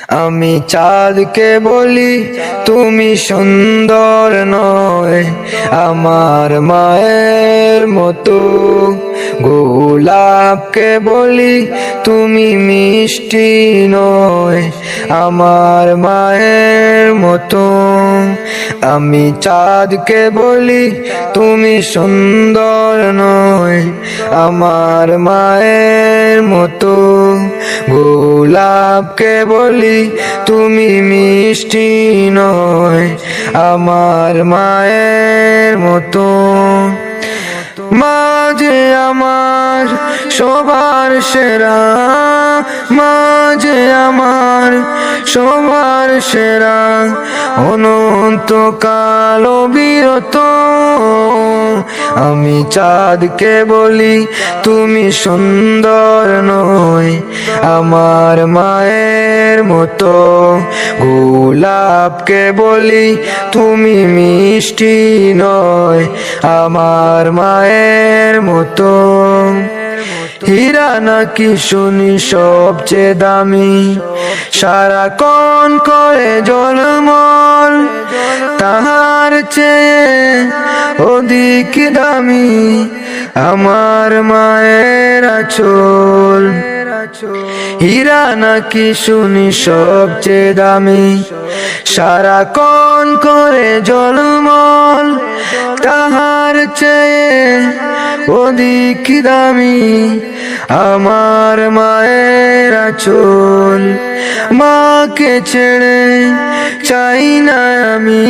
আমি চাঁদকে বলি তুমি সুন্দর নয়, আমার মায়ের মতো। গোলাপকে বলি তুমি মিষ্টি নয়, আমার মায়ের মতো। আমি চাঁদকে বলি তুমি সুন্দর নয়, আমার মায়ের মতো। গোলাপকে বলি তুমি মিষ্টি নয়, আমার মায়ের মতো। মাঝে আমার সবার সেরা, মাঝে আমার সবার সেরা, অনন্ত কাল বিরত। আমি চাঁদকে বলি তুমি সুন্দর নয়, আমার মায়ের মতো। গোলাপকে বলি তুমি মিষ্টি নয়, আমার মায়ের মতো। হীরা নাকি শুনি সবচেয়ে দামি, সারাক্ষণ করে ঝলমল, তাহার চেয়ে অধিক দামি আমার মায়ের আঁচল। হীরা নাকি শুনি সবচেয়ে দামি, সারাক্ষণ করে ঝলমল, তাহার চেয়ে অধিক দামি আমার মায়ের আঁচল। মাকে ছেড়ে চাই না আমি